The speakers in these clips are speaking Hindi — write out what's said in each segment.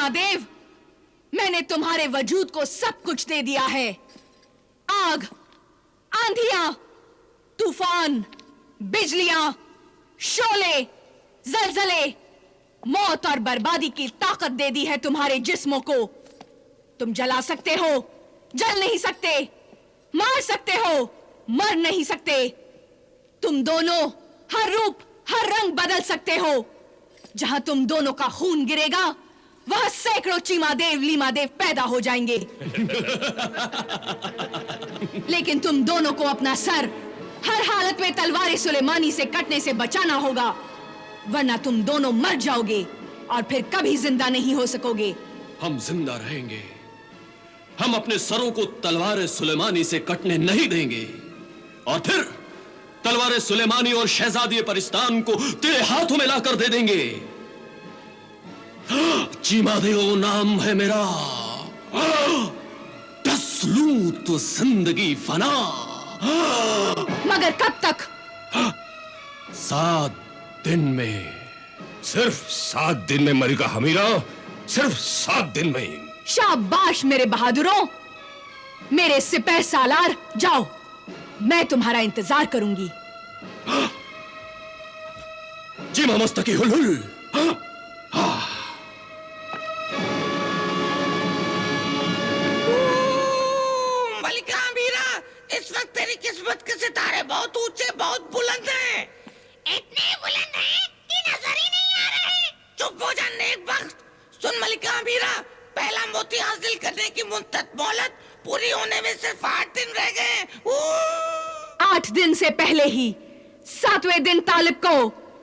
चीमादेव, मैंने तुम्हारे वजूद को सब कुछ दे दिया है। आग, आंधियां, तूफान, बिजलियां, शोले, जलजले, मौत और बर्बादी की ताकत दे दी है तुम्हारे जिस्मों को। तुम जला सकते हो, जल नहीं सकते, मार सकते हो, मर नहीं सकते। तुम दोनों हर रूप, हर रंग बदल सकते हो। जहां तुम दोनों का खून गिरेगा, वहां सैकड़ों चीमादेव लीमादेव पैदा हो जाएंगे। लेकिन तुम दोनों को अपना सर हर हालत में तलवार सुलेमानी से कटने से बचाना होगा, वरना तुम दोनों मर जाओगे और फिर कभी जिंदा नहीं हो सकोगे। हम जिंदा रहेंगे। हम अपने सरों को तलवार सुलेमानी से कटने नहीं देंगे, और फिर तलवार सुलेमानी और शहजादी परिस्तान को तेरे हाथों में लाकर दे देंगे। चीमादेव नाम है मेरा, 10 लूं तो जिंदगी फना। मगर कब तक? 7 दिन में। सिर्फ 7 दिन में मलिका हमीरा, सिर्फ 7 दिन में। शाबाश मेरे बहादुरों, मेरे सिपह सालार, जाओ, मैं तुम्हारा इंतजार करूंगी। जीमा मस्तकी हुल। मलिका हमीरा, इस वक्त तेरी किस्मत के सितारे बहुत ऊंचे, बहुत बुलंद हैं। इतने बुलंद हैं कि नजर ही नहीं आ रहे। चुप हो जा नेक वक्त। सुन मलिका हमीरा, पहला मोती हासिल करने की मुद्दत मोहलत पूरी होने में सिर्फ 8 दिन रह गए। 8 दिन से पहले ही 7वें दिन तालिब को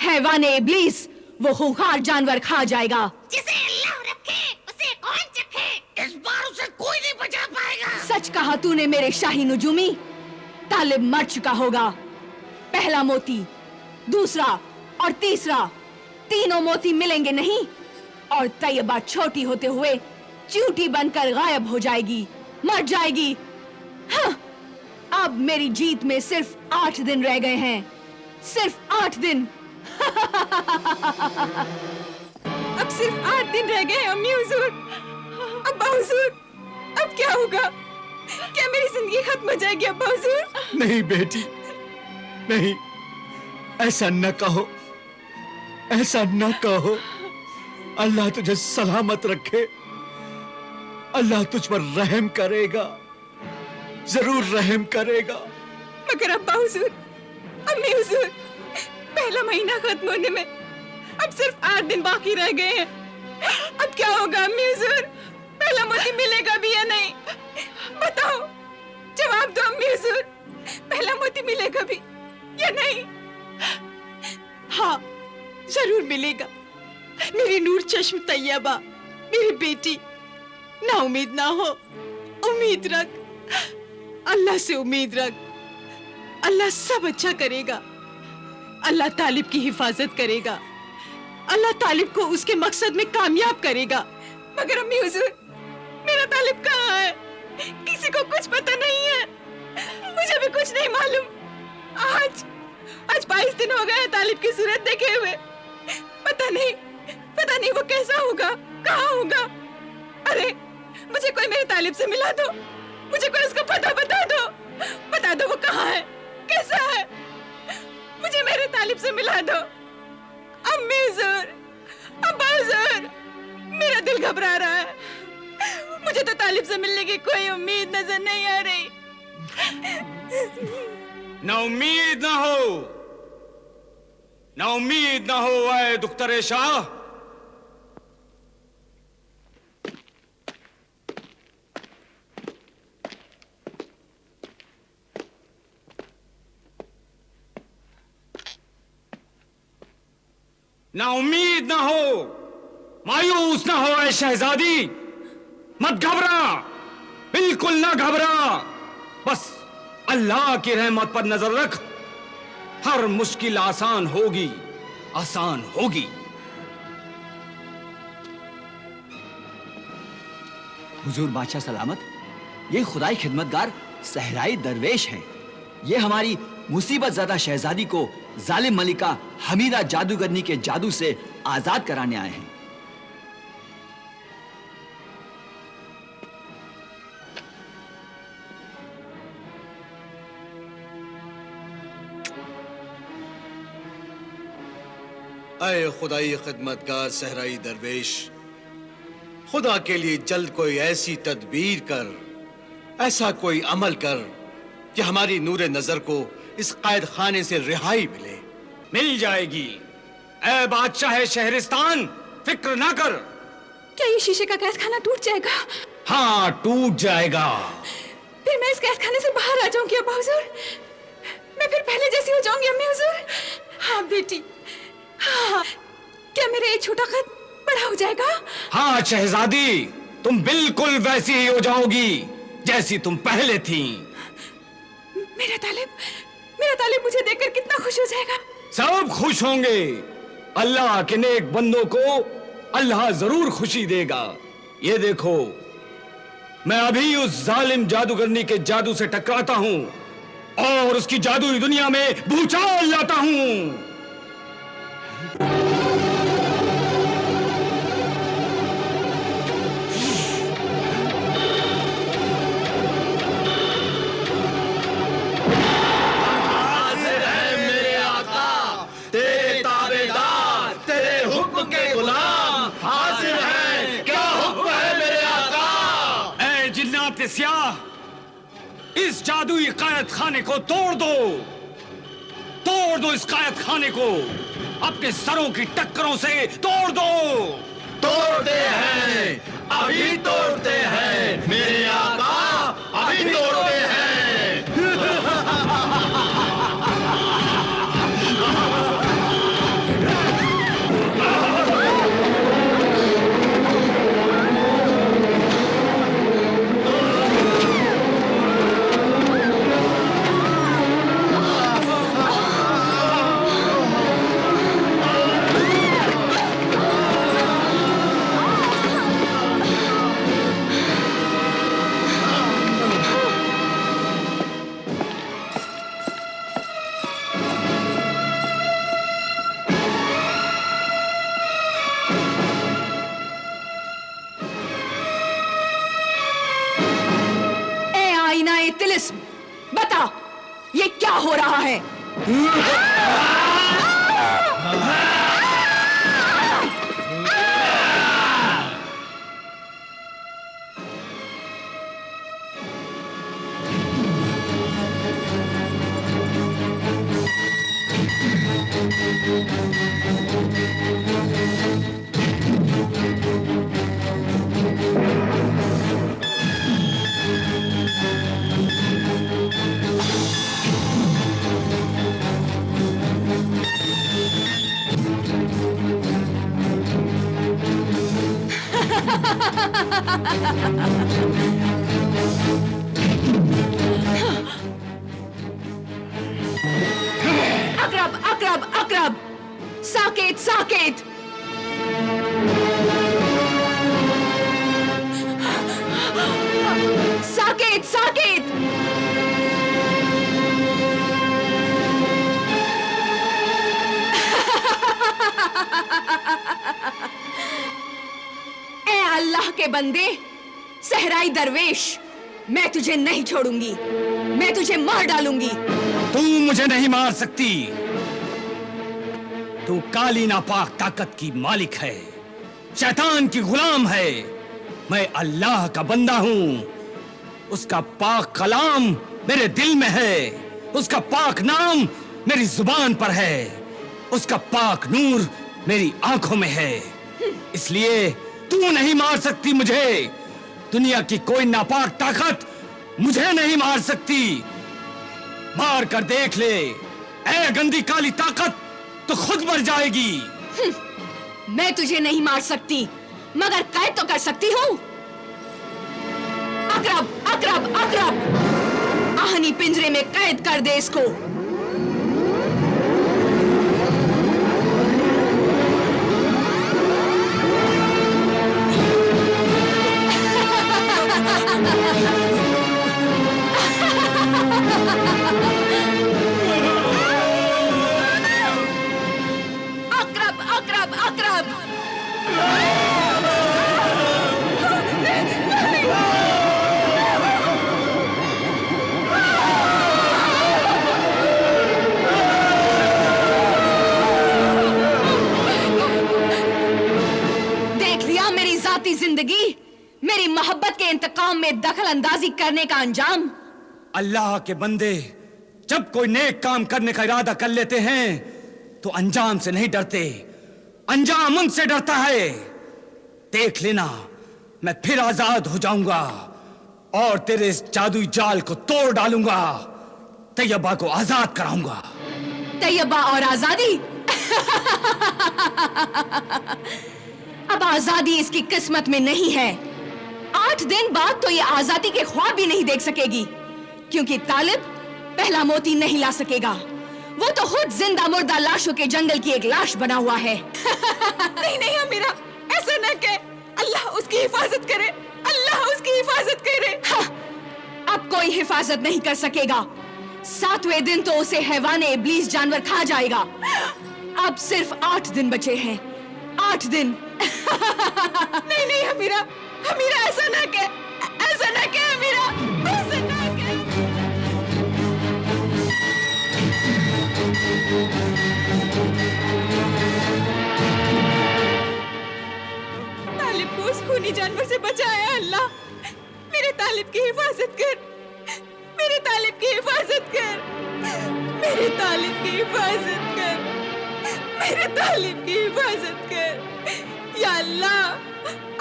हैवाने इब्लीस, वो खूंखार जानवर खा जाएगा। जिसे अल्लाह रखे उसे कौन चखे। इस बार उसे कोई नहीं बचा पाएगा। सच कहा तूने मेरे शाही नुजूमी। तालिब मर चुका होगा। पहला मोती, दूसरा और तीसरा, तीनों मोती मिलेंगे नहीं, और तैयबा छोटी होते हुए चूटी बनकर गायब हो जाएगी, मर जाएगी। हाँ, अब मेरी जीत में सिर्फ 8 दिन रह गए हैं, सिर्फ 8 दिन। अब सिर्फ 8 दिन रह गए अम्मी हुजूर। अब्बा हुजूर, अब क्या होगा? क्या मेरी जिंदगी खत्म हो जाएगी अब्बा हुजूर? नहीं बेटी, नहीं, ऐसा न कहो, ऐसा न कहो। अल्लाह तुझे सलामत रखे। अल्लाह तुझ पर रहम करेगा, जरूर रहम करेगा। मगर अब्बा हुजूर, अम्मी हुजूर, पहला महीना खत्म होने में अब सिर्फ 8 दिन बाकी रह गए हैं। अब क्या होगा अम्मी हुजूर? पहला मोती मिलेगा भी या नहीं? बताओ, जवाब दो अम्मी हुजूर। पहला मोती मिलेगा भी या नहीं? हाँ, जरूर मिलेगा। मेरी नूर चश्म तैयबा, मेरी बेटी, ना उम्मीद ना हो, उम्मीद रख, अल्लाह से उम्मीद रख। अल्लाह सब अच्छा करेगा। अल्लाह तालिब की हिफाजत करेगा। अल्लाह तालिब को उसके मकसद में कामयाब करेगा। मगर अम्मी हुजूर, मेरा तालिब कहाँ है? किसी को कुछ पता नहीं है। मुझे भी कुछ नहीं मालूम। आज 22 दिन हो गए हैं तालिब की सूरत देखे हुए। पता नहीं वो कैसा होगा, कहाँ होगा। अरे, मुझे कोई मेरे तालिब से मिला दो। मुझे कोई उसका पता बता दो वो कहाँ है, कैसा है। मुझे मेरे तालिब से मिला दो। अम्मी हुजूर, अब्बा हुजूर, मेरा दिल घबरा रहा है। मुझे तो तालिब से मिलने की कोई उम्मीद नजर नहीं आ रही। ना उम्मीद ना हो, ना उम्मीद ना हो आए दुख्तरे शाह। ना उम्मीद ना हो, मायूस ना हो ऐ शहजादी। मत घबरा, बिल्कुल ना घबरा। बस अल्लाह की रहमत पर नजर रख। हर मुश्किल आसान होगी, आसान होगी। हुजूर बादशाह सलामत, ये खुदाई खिदमतगार सहराई दरवेश हैं। ये हमारी मुसीबत ज़्यादा शहजादी को जालिम मलिका हमीरा जादूगरनी के जादू से आजाद कराने आए हैं। अय खुदाई खिदमतगार सहराई दरवेश, खुदा के लिए जल्द कोई ऐसी तदबीर कर, ऐसा कोई अमल कर कि हमारी नूरे नजर को इस कैद खाने से रिहाई मिले। मिल जाएगी। ऐ बादशाह शहरिस्तान, फिक्र ना कर। क्या ये शीशे का कैद खाना टूट जाएगा? हाँ, टूट जाएगा। फिर मैं इस कैद खाने से बाहर आ जाऊंगी अब्बा हुजूर। मैं फिर पहले जैसी हो जाऊंगी अम्मी हुजूर। हाँ बेटी, हाँ। क्या मेरा ये छोटा कद बड़ा हो जाएगा? हाँ शहजादी, तुम बिल्कुल वैसी ही हो जाओगी जैसी तुम पहले थी। मेरा तालिब मुझे देखकर कितना खुश हो जाएगा। सब खुश होंगे। अल्लाह के नेक बंदों को अल्लाह जरूर खुशी देगा। ये देखो, मैं अभी उस जालिम जादूगरनी के जादू से टकराता हूं और उसकी जादुई दुनिया में भूचाल लाता हूं। इस जादुई कायद खाने को तोड़ दो इस कायद खाने को, अपने सरों की टक्करों से तोड़ दो। तोड़ते हैं, अभी तोड़ते हैं मेरे आका, अभी तोड़ते हैं। बता, ये क्या हो रहा है? अकरब, अकरब, अकरब, साकेत, साकेत। साकेत, साकेत। ए अल्लाह के बंदे, सहराई दरवेश, मैं तुझे नहीं छोड़ूंगी, मैं तुझे मार डालूंगी। तू मुझे नहीं मार सकती। तू काली नापाक ताकत की मालिक है, शैतान की गुलाम है। मैं अल्लाह का बंदा हूं। उसका पाक कलाम मेरे दिल में है, उसका पाक नाम मेरी जुबान पर है, उसका पाक नूर मेरी आंखों में है। इसलिए तू नहीं मार सकती मुझे। दुनिया की कोई नापाक ताकत मुझे नहीं मार सकती। मार कर देख ले, ऐ गंदी काली ताकत, तो खुद मर जाएगी। मैं तुझे नहीं मार सकती, मगर कैद तो कर सकती हूँ। अकरब, अकरब, अकरब, आहनी पिंजरे में कैद कर दे इसको। अकरब, अकरब, अकरब। मेरी जाती जिंदगी, मेरी मोहब्बत के इंतकाम में दखल अंदाजी करने का अंजाम? अल्लाह के बंदे जब कोई नेक काम करने का इरादा कर लेते हैं तो अंजाम से नहीं डरते, अंजाम उनसे डरता है। देख लेना, मैं फिर आजाद हो जाऊंगा और तेरे इस जादुई जाल को तोड़ डालूंगा, तैयबा को आजाद कराऊंगा। तैयबा और आजादी? अब आजादी इसकी किस्मत में नहीं है। 8 दिन बाद तो ये आजादी के ख्वाब भी नहीं देख सकेगी, क्योंकि तालिब पहला मोती नहीं ला सकेगा। वो तो खुद जिंदा मुर्दा लाशों के जंगल की एक लाश बना हुआ है। नहीं नहीं अमीरा, ऐसा न कह। अल्लाह उसकी हिफाजत करे, अल्लाह उसकी हिफाजत करे। हाँ, अब कोई हिफाजत नहीं कर सकेगा। 7वें दिन तो उसे हैवाने इब्लीस जानवर खा जाएगा। अब सिर्फ 8 दिन बचे हैं, 8 दिन। नहीं नहीं अमीरा, अमीरा ऐसा ना कह, ऐसा ना कह अमीरा, ऐसा ना कह। तालिब को उस खूनी जानवर से बचाया अल्लाह। मेरे तालिब की हिफाजत कर, मेरे तालिब की हिफाजत कर, मेरे तालिब की हिफाजत कर, मेरे तालिब की हिफाजत कर या अल्लाह।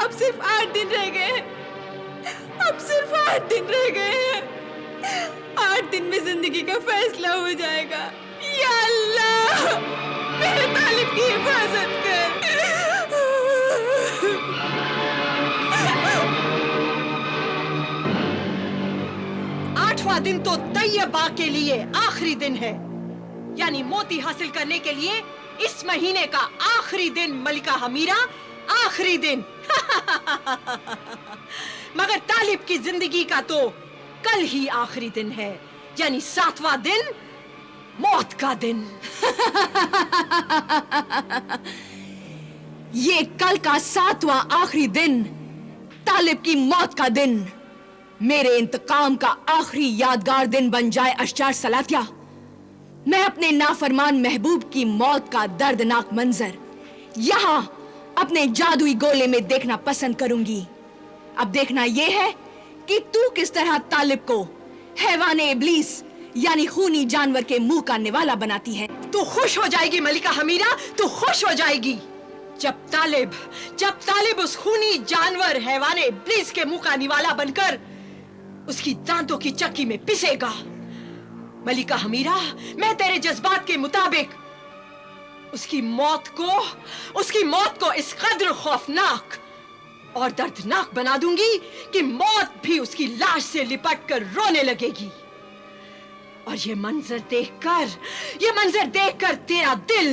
अब सिर्फ 8 दिन रह गए हैं, अब सिर्फ 8 दिन रह गए हैं। 8 दिन में जिंदगी का फैसला हो जाएगा। या अल्लाह, मेरे तालिब की हिफाजत कर। 8वां दिन तो तैयबा के लिए आखिरी दिन है, यानी मोती हासिल करने के लिए इस महीने का आखिरी दिन। मलिका हमीरा, आखिरी दिन। मगर तालिब की जिंदगी का तो कल ही आखिरी दिन है, यानी 7वां दिन, मौत का दिन। ये कल का 7वां आखिरी दिन, तालिब की मौत का दिन, मेरे इंतकाम का आखिरी यादगार दिन बन जाए अशजार सलातिया। मैं अपने नाफरमान महबूब की मौत का दर्दनाक मंजर यहां अपने जादुई गोले में देखना पसंद करूंगी। अब देखना यह है कि तू किस तरह तालिब को हैवाने इब्लीस यानी खूनी जानवर के मुंह का निवाला बनाती है। तू खुश हो जाएगी मलिका हमीरा, तू खुश हो जाएगी जब तालिब उस खूनी जानवर हैवाने इब्लीस के मुंह का निवाला बनकर उसकी दांतों की चक्की में पिसेगा। मलिका हमीरा, मैं तेरे जज्बात के मुताबिक उसकी मौत को इस कदर खौफनाक और दर्दनाक बना दूंगी कि मौत भी उसकी लाश से लिपट कर रोने लगेगी। और ये मंजर देखकर तेरा दिल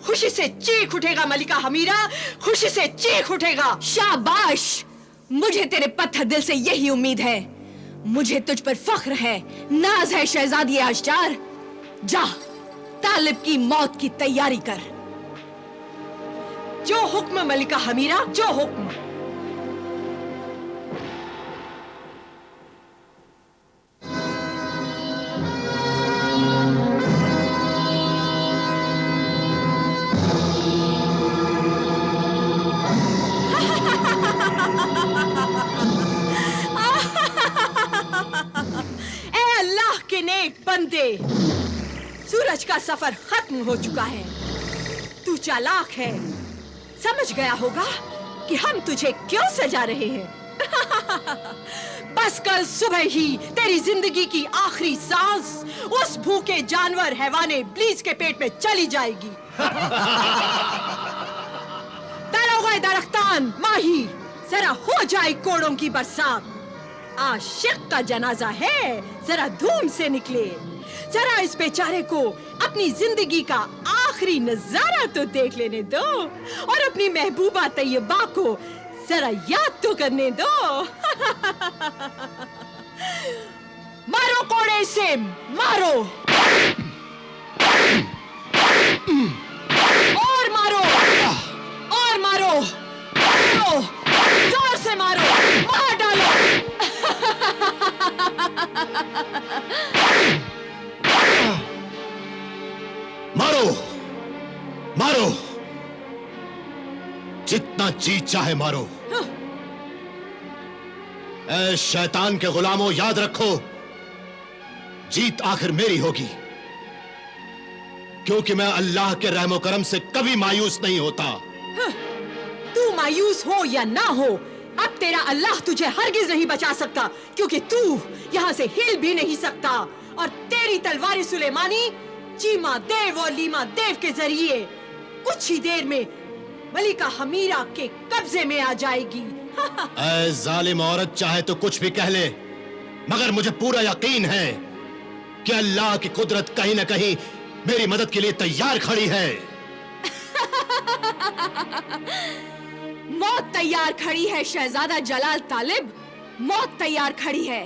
खुशी से चीख उठेगा मलिका हमीरा, खुशी से चीख उठेगा। शाबाश, मुझे तेरे पत्थर दिल से यही उम्मीद है। मुझे तुझ पर फख्र है, नाज है शहजादी अशजार। जा, तालिब की मौत की तैयारी कर। जो हुक्म मलिका हमीरा, जो हुक्म। बंदे, सूरज का सफर खत्म हो चुका है। तू चालाक है, समझ गया होगा कि हम तुझे क्यों सजा रहे हैं। बस कल सुबह ही तेरी जिंदगी की आखिरी सांस उस भूखे जानवर हैवाने इब्लीस के पेट में चली जाएगी। दरोगा दरख्तान माही, जरा हो जाए कोड़ों की बरसात। आशिक का जनाजा है, जरा धूम से निकले। जरा इस बेचारे को अपनी जिंदगी का आखिरी नजारा तो देख लेने दो और अपनी महबूबा तैयबा को जरा याद तो करने दो। मारो कोड़े से, मारो और मारो और मारो, मारो जोर से मारो, मार डालो। मारो मारो, जितना जी चाहे मारो। ऐ शैतान के गुलामों, याद रखो, जीत आखिर मेरी होगी, क्योंकि मैं अल्लाह के रहमो करम से कभी मायूस नहीं होता। तू मायूस हो या ना हो, अब तेरा अल्लाह तुझे हरगिज नहीं बचा सकता, क्योंकि तू यहाँ से हिल भी नहीं सकता और तेरी तलवार सुलेमानी चीमा देव और लीमा देव के जरिए कुछ ही देर में मलिका हमीरा के कब्जे में आ जाएगी। ऐ जालिम औरत, चाहे तो कुछ भी कह ले, मगर मुझे पूरा यकीन है कि अल्लाह की कुदरत कहीं न कहीं मेरी मदद के लिए तैयार खड़ी है। मौत तैयार खड़ी है शहजादा जलाल तालिब, मौत तैयार खड़ी है।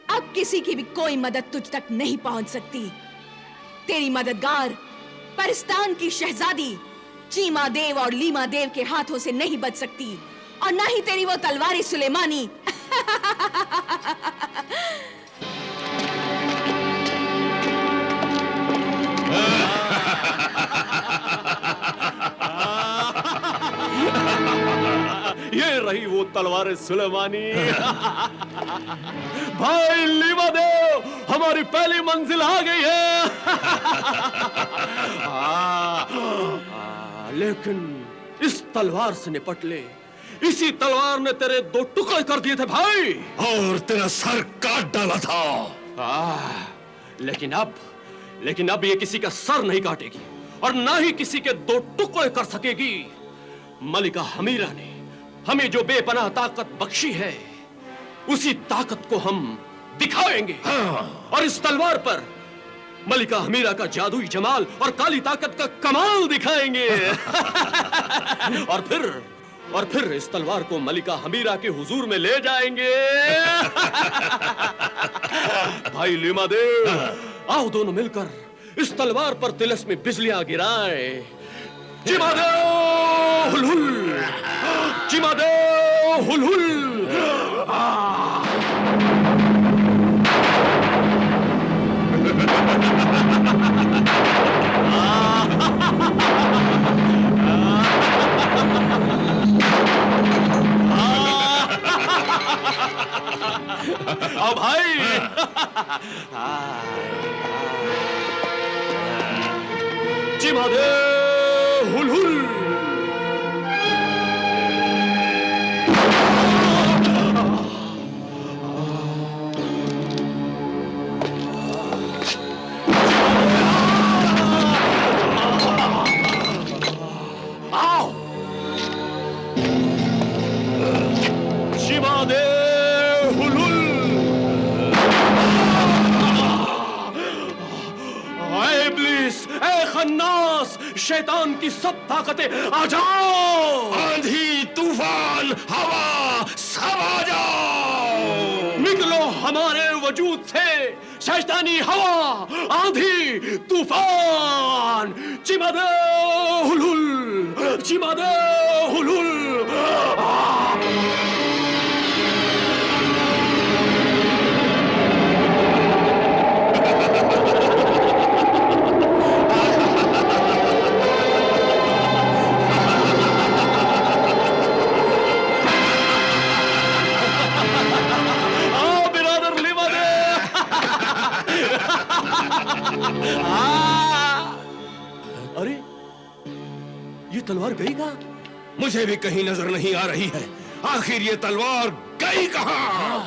अब किसी की भी कोई मदद तुझ तक नहीं पहुंच सकती। तेरी मददगार परिस्तान की शहजादी चीमा देव और लीमा देव के हाथों से नहीं बच सकती, और ना ही तेरी वो तलवार सुलेमानी। ये रही वो तलवार सुलेमानी। भाई लीमा देव, हमारी पहली मंजिल आ गई है। लेकिन इस तलवार से निपट ले, इसी तलवार ने तेरे 2 टुकड़े कर दिए थे भाई, और तेरा सर काट डाला था। लेकिन अब ये किसी का सर नहीं काटेगी और ना ही किसी के 2 टुकड़े कर सकेगी। मलिका हमीरा ने हमें जो बेपनाह ताकत बख्शी है, उसी ताकत को हम दिखाएंगे। और इस तलवार पर मलिका हमीरा का जादुई जमाल और काली ताकत का कमाल दिखाएंगे। और फिर इस तलवार को मलिका हमीरा के हुजूर में ले जाएंगे। भाई लीमा देव, आओ दोनों मिलकर इस तलवार पर तिलस्मी बिजलियां गिराएं। चिमा दे हुल हुल, चिमा दे हुल हुल। आओ भाई। चिमा दे हुल हुल। आओ चिमा दे हुल हुल। ऐ इब्लीस, ऐ खन्नास, शैतान की सब ताकतें आ जाओ। आंधी, तूफान, हवा, सब आ जाओ। निकलो हमारे वजूद से, शैतानी हवा, आंधी, तूफान। चिमा दे हुल हुल, चिमा दे हुल हुल। अरे ये तलवार गई कहां? मुझे भी कहीं नजर नहीं आ रही है। आखिर ये तलवार गई कहां?